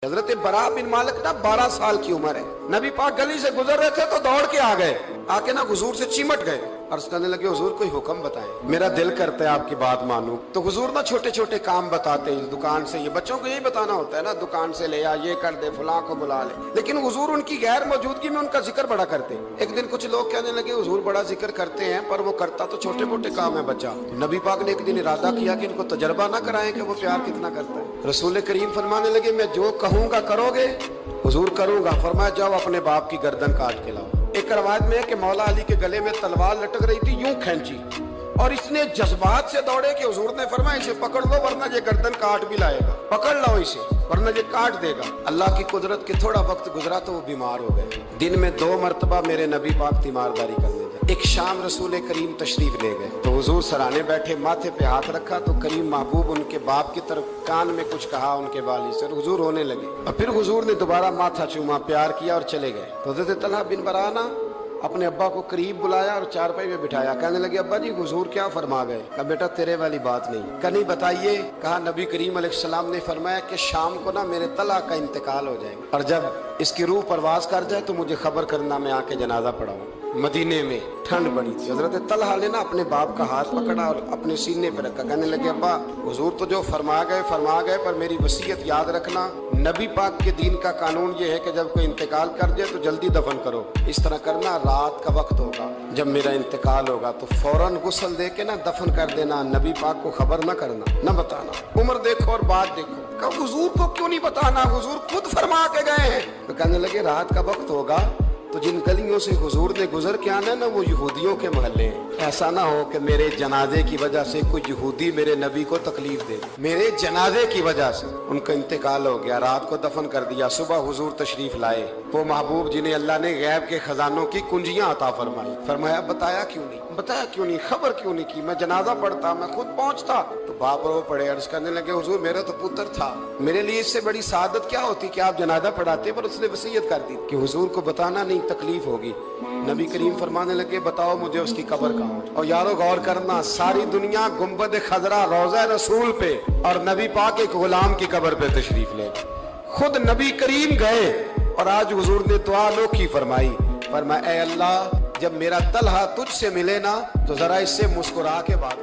हजरत बरा बिन मालिक ना 12 साल की उम्र है, नबी पाक गली से गुजर रहे थे तो दौड़ के आ गए, आके ना हुजूर से चिमट गए और कहने लगे हुजूर कोई हुक्म बताएं, मेरा दिल करता है आपकी बात मानूं। तो हुजूर ना छोटे छोटे काम बताते हैं, दुकान से, ये बच्चों को यही बताना होता है ना, दुकान से ले आ, ये कर दे, फलां को बुला ले, लेकिन हुजूर उनकी गैर मौजूदगी में उनका जिक्र बड़ा करते। एक दिन कुछ लोग कहने लगे हुजूर बड़ा जिक्र करते हैं पर वो करता तो छोटे मोटे काम है बच्चा। तो नबी पाक ने एक दिन इरादा किया कि इनको तजर्बा ना कराएं कि वो प्यार कितना करता है। रसूल करीम फरमाने लगे मैं जो कहूंगा करोगे? हुजूर करूंगा। फरमाया जाओ अपने बाप की गर्दन काट के लाओ। एक रवायत में है कि मौला अली के गले में तलवार लटक रही थी, यूं खींची और इसने जज्बात से दौड़े कि हुजूर ने फरमाया इसे पकड़ लो वरना ये गर्दन काट भी लाएगा, पकड़ लो इसे वरना ये काट देगा। अल्लाह की कुदरत के थोड़ा वक्त गुजरा तो वो बीमार हो गए। दिन में 2 मरतबा मेरे नबी पाक तीमारदारी करने गए। एक शाम रसूल करीम तशरीफ ले गए तो हुजूर सराने बैठे, माथे पे हाथ रखा तो करीम महबूब उनके बाप की तरफ कान में कुछ कहा उनके वाली से, हुजूर रोने लगे और फिर हुजूर ने दोबारा माथा चूमा, प्यार किया और चले गए। तो हज़रत तलहा बिन बराना अपने अब्बा को करीब बुलाया और चारपाई में बिठाया। कहने लगे अब्बा जी हुजूर क्या फरमा गए? कहा बेटा तेरे वाली बात नहीं। कहा नहीं बताइए। कहा नबी करीम अलैहिस्सलाम ने फरमाया कि शाम को ना मेरे तलहा का इंतकाल हो जाएगा और जब इसकी रूह परवाज कर जाए तो मुझे खबर करना, मैं आके जनाजा पढ़ाऊं। मदीने में ठंड बड़ी थी, हजरत तलहा ने ना अपने बाप का हाथ पकड़ा और अपने सीने पर रखा। कहने लगे अब्बा हुजूर तो जो फरमा गए पर मेरी वसीयत याद रखना, नबी पाक के दीन का कानून ये है कि जब कोई इंतकाल कर जाए तो जल्दी दफन करो। इस तरह करना, रात का वक्त होगा जब मेरा इंतकाल होगा तो फौरन गुस्ल दे के ना दफन कर देना, नबी पाक को खबर न करना, न बताना। उम्र देखो और बात देखो। कहा हुजूर को क्यों नहीं बताना, हुजूर खुद फरमा के गए हैं। तो कहने लगे रात का वक्त होगा तो जिन गलियों से हुजूर ने गुजर के आना ना वो यहूदियों के महल्ले हैं। ऐसा ना हो कि मेरे जनाजे की वजह से कोई यहूदी मेरे नबी को तकलीफ दे। मेरे जनाजे की वजह से उनका इंतकाल हो गया, रात को दफन कर दिया। सुबह हुजूर तशरीफ लाए, वो महबूब जिन्हें अल्लाह ने गैब के खजानों की कुंजियां अता फरमाई। फरमाया बताया क्यों नहीं, खबर क्यों नहीं की? मैं जनाजा पढ़ता, मैं खुद पहुंचता। तो बाप रो पड़े, अर्ज करने लगे हुजूर मेरा तो पुत्र था, मेरे लिए इससे बड़ी सादत क्या होती कि आप जनाजा पढ़ाते, पर उसने वसीयत कर दी कि हुजूर को बताना नहीं, तकलीफ होगी। नबी करीम फरमाने लगे बताओ मुझे उसकी कब्र कहाँ? और यारो गौर करना, सारी दुनिया गुंबद खजरा रोज़ा रसूल पे और नबी पाक एक गुलाम की कब्र पे तशरीफ ले। खुद नबी करीम गए और आज हुजूर ने दुआ अनोखी फरमाई। फरमाया ऐ अल्लाह जब मेरा तलहा तुझसे मिले ना तो जरा इससे मुस्कुरा के बात